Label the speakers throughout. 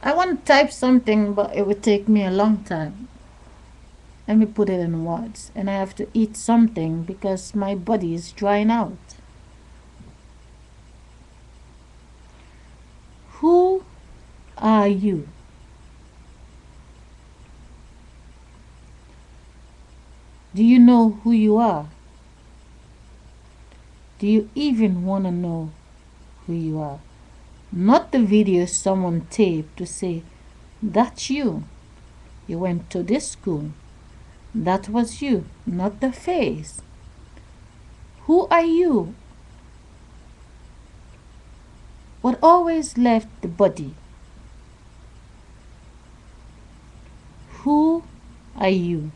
Speaker 1: I want to type something, but it would take me a long time. Let me put it in words. And I have to eat something because my body is drying out. Who are you? Do you know who you are? Do you even want to know who you are? Not the video someone taped to say, that's you. You went to this school. That was you, not the face. Who are you? What always left the body? Who are you?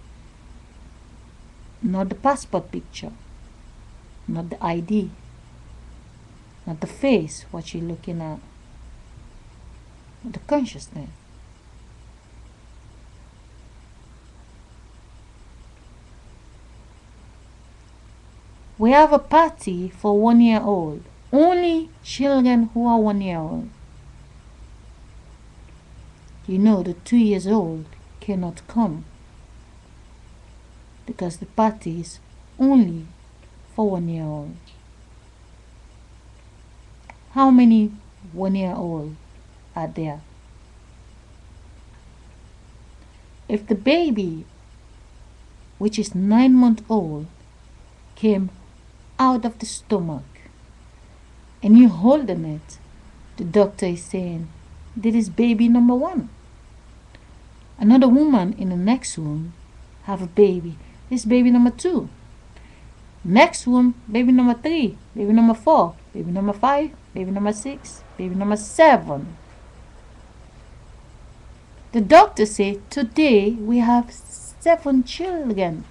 Speaker 1: Not the passport picture, not the ID, not the face, what you're looking at, but the consciousness. We have a party for 1 year old. Only children who are 1 year old. You know the 2 years old cannot come because the party is only for 1 year old. How many 1 year old are there? If the baby, which is 9 months old, came out of the stomach and you're holding it, the doctor is saying, this is baby number 1. Another woman in the next room have a baby. This baby number 2. Next room, baby number 3, baby number 4, baby number 5, baby number 6, baby number 7. The doctor said, today we have 7 children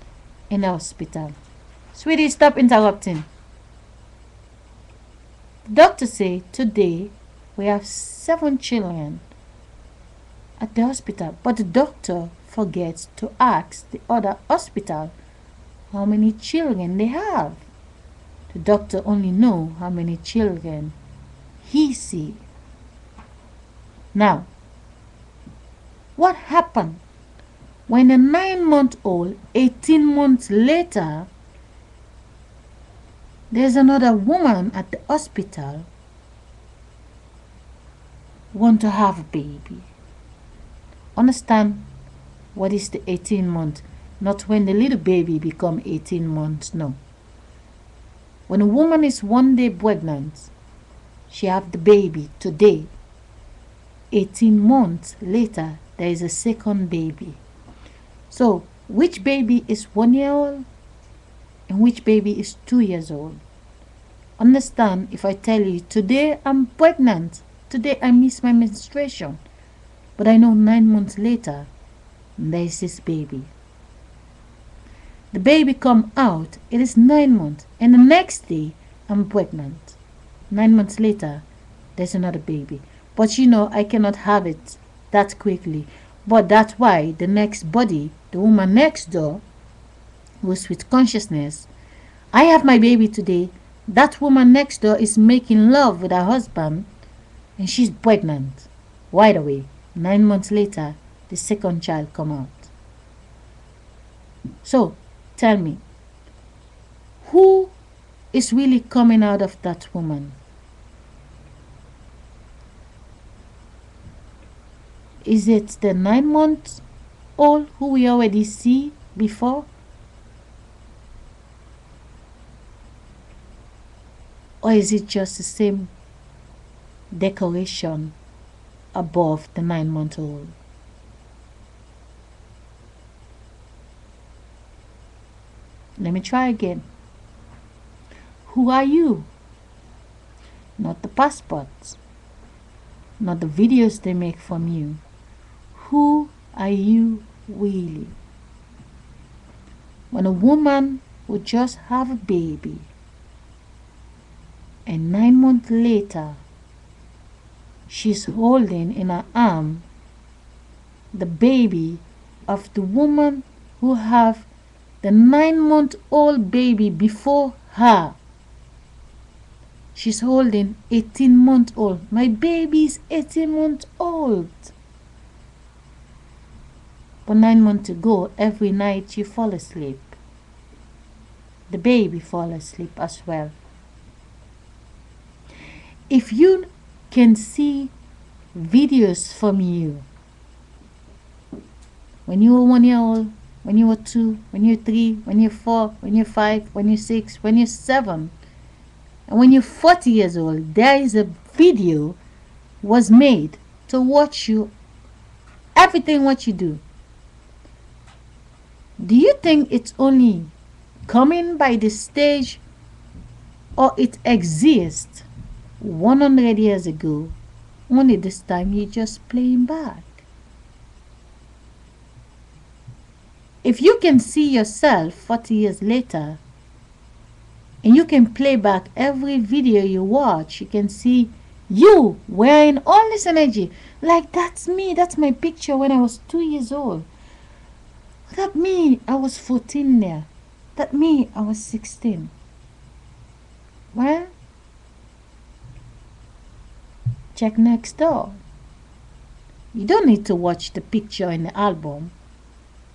Speaker 1: in the hospital. Sweetie, stop interrupting. The doctor said, today we have 7 children at the hospital, but the doctor forgets to ask the other hospital how many children they have. The doctor only knows how many children he see. Now, what happened when a 9-month-old, 18 months later, there's another woman at the hospital want to have a baby? Understand what is the 18 months? Not when the little baby become 18 months, no. When a woman is 1 day pregnant, she have the baby today. 18 months later, there is a second baby. So, which baby is 1 year old and which baby is 2 years old? Understand if I tell you, today I'm pregnant, today I miss my menstruation, but I know 9 months later, there is this baby. The baby come out, it is 9 months, and the next day, I'm pregnant. 9 months later, there's another baby. But you know, I cannot have it that quickly. But that's why the next body, the woman next door, who's with consciousness, I have my baby today. That woman next door is making love with her husband, and she's pregnant. Right away, 9 months later, the second child come out. So, tell me, who is really coming out of that woman? Is it the 9-month-old who we already see before? Or is it just the same decoration above the 9-month-old? Let me try again. Who are you? Not the passports, not the videos they make from you. Who are you really? When a woman would just have a baby and 9 months later she's holding in her arm the baby of the woman who have the 9-month-old baby before her. She's holding 18-month-old. My baby is 18 months old. But 9 months ago, every night you fall asleep. The baby fall asleep as well. If you can see videos from you when you were 1 year old, when you were 2, when you're 3, when you're 4, when you're 5, when you're 6, when you're 7, and when you're 40 years old, there is a video was made to watch you, everything what you do. Do you think it's only coming by the stage, or it exists 100 years ago, only this time you're just playing back? If you can see yourself 40 years later, and you can play back every video you watch, you can see you wearing all this energy. Like, that's me, that's my picture when I was 2 years old. That me, I was 14 there. That me, I was 16. Well, check next door. You don't need to watch the picture in the album.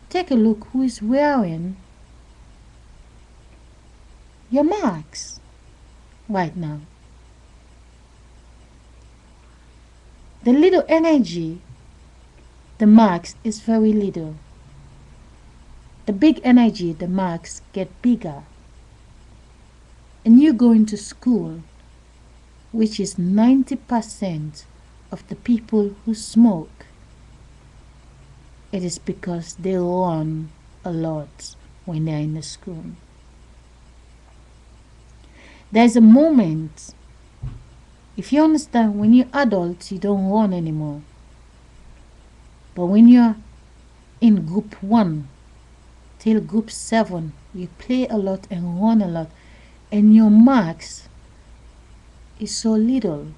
Speaker 1: Take a look who is wearing your marks right now. The little energy, the marks is very little. The big energy, the marks get bigger. And you go into school, which is 90% of the people who smoke. It is because they run a lot when they're in the school. There's a moment, if you understand, when you're adults, you don't run anymore. But when you're in group 1 till group 7, you play a lot and run a lot, and your marks is so little,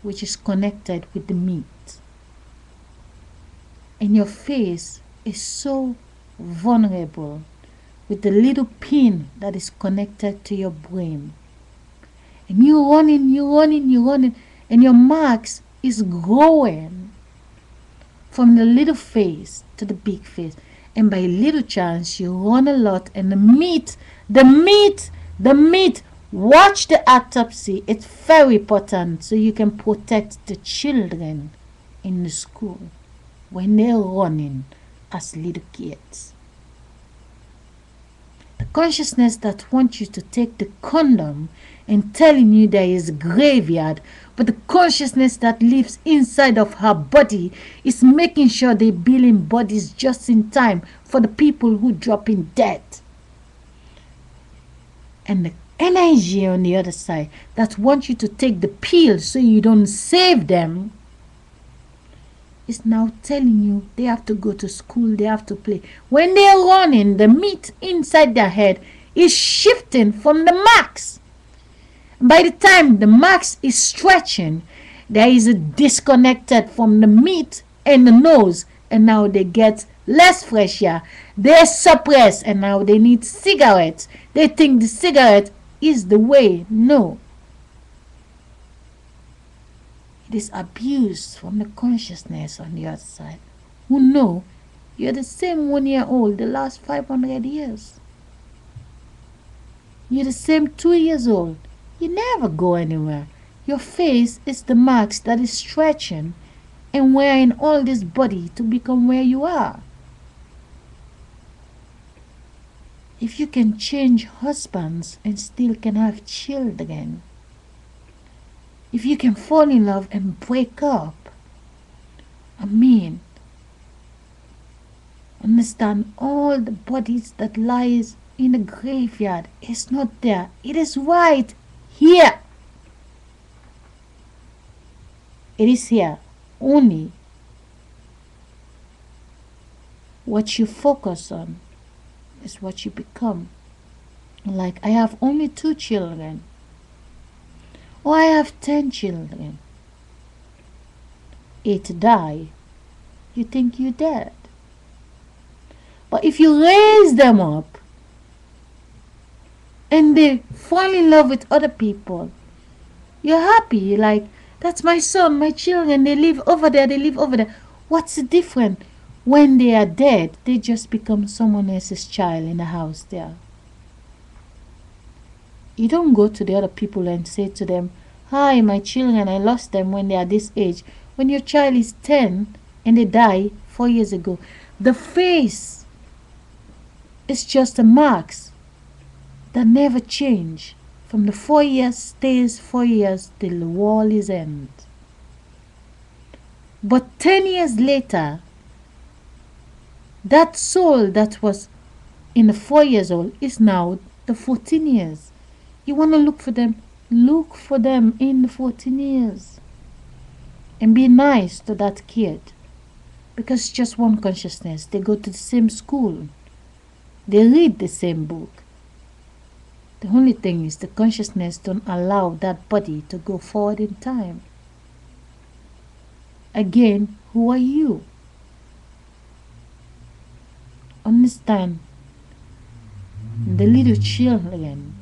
Speaker 1: which is connected with the meat. And your face is so vulnerable with the little pin that is connected to your brain. And you're running, and your marks is growing from the little face to the big face. And by little chance, you run a lot, and the meat, watch the autopsy. It's very important so you can protect the children in the school when they're running as little kids. The consciousness that wants you to take the condom and telling you there is a graveyard, but the consciousness that lives inside of her body is making sure they're building bodies just in time for the people who drop in dead. And the energy on the other side that wants you to take the pill so you don't save them is now telling you they have to go to school, they have to play. When they're running, the meat inside their head is shifting from the max. By the time the max is stretching, there is a disconnected from the meat and the nose, and now they get less fresh air. They suppress, and now they need cigarettes. They think the cigarette is the way. No. It is abuse from the consciousness on the other side, who know you're the same 1 year old the last 500 years. You're the same 2 years old. You never go anywhere. Your face is the marks that is stretching and wearing all this body to become where you are. If you can change husbands and still can have children, if you can fall in love and break up, understand all the bodies that lies in the graveyard is not there. It is right here. It is here. Only what you focus on is what you become. Like, I have only 2 children. Or I have 10 children. 8 die. You think you're dead. But if you raise them up and they fall in love with other people, you're happy. You're like, that's my son, my children, they live over there, they live over there. What's the difference? When they are dead, they just become someone else's child in the house there. You don't go to the other people and say to them, "Hi, my children, I lost them when they are this age." When your child is 10 and they die 4 years ago, the face is just a marks that never change. From the 4 years stays 4 years till the world is end. But 10 years later, that soul that was in the 4 years old is now the 14 years. You want to look for them in the 14 years. And be nice to that kid. Because it's just one consciousness. They go to the same school. They read the same book. The only thing is the consciousness don't allow that body to go forward in time. Again, who are you? Understand, the little children,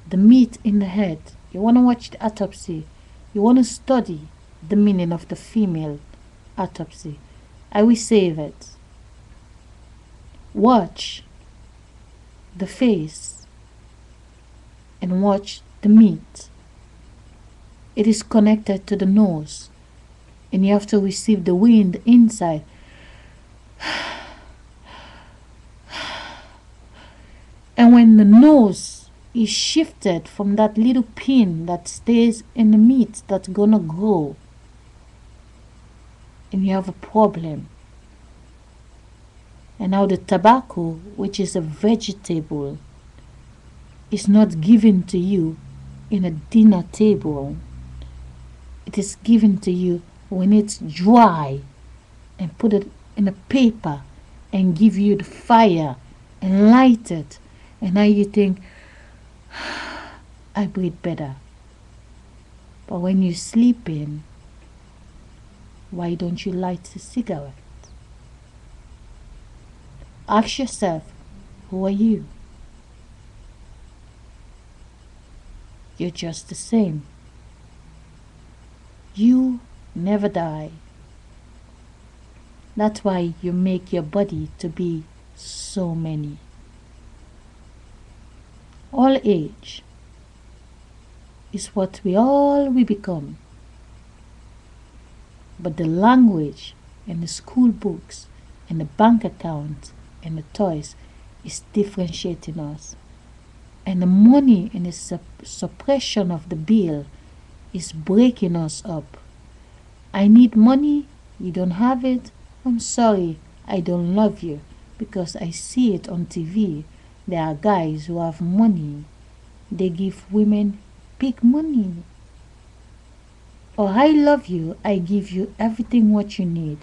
Speaker 1: the meat in the head. You want to watch the autopsy. You want to study the meaning of the female autopsy. I will save it. Watch the face and watch the meat. It is connected to the nose, and you have to receive the wind inside. And when the nose is shifted from that little pin that stays in the meat that's gonna grow, and you have a problem. And now the tobacco, which is a vegetable, is not given to you in a dinner table. It is given to you when it's dry, and put it in a paper and give you the fire and light it. And now you think, I breathe better. But when you're sleeping, why don't you light a cigarette? Ask yourself, who are you? You're just the same. You never die. That's why you make your body to be so many. All age is what we all become. But the language and the school books and the bank account and the toys is differentiating us. And the money and the suppression of the bill is breaking us up. I need money, you don't have it, I'm sorry, I don't love you, because I see it on TV. There are guys who have money, they give women big money. Or I love you, I give you everything what you need,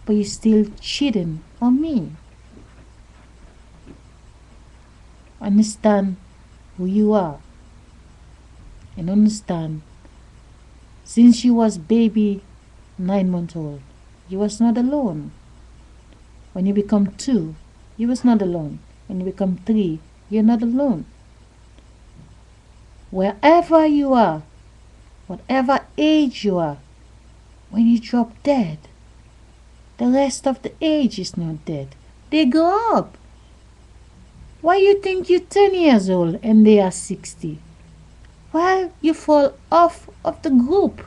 Speaker 1: but you're still cheating on me. Understand who you are, and understand, since you was baby 9 months old, you was not alone. When you become 2, you was not alone. When you become 3, you're not alone. Wherever you are, whatever age you are, when you drop dead, the rest of the age is not dead. They grow up. Why you think you're 10 years old and they are 60? Well, you fall off of the group.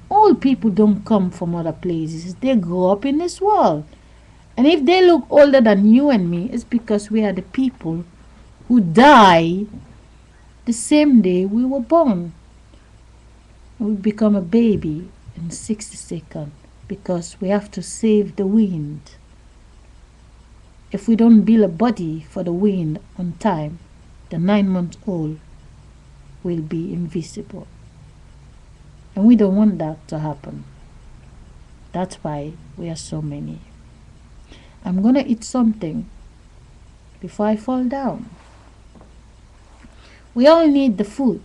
Speaker 1: Old people don't come from other places. They grow up in this world. And if they look older than you and me, it's because we are the people who die the same day we were born. We become a baby in 60 seconds because we have to save the wind. If we don't build a body for the wind on time, the 9-month-old will be invisible. And we don't want that to happen. That's why we are so many. I'm gonna eat something before I fall down. We all need the food.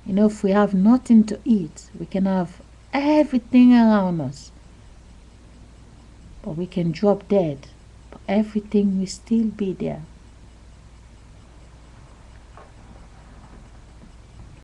Speaker 1: You know, if we have nothing to eat, we can have everything around us, but we can drop dead, but everything will still be there.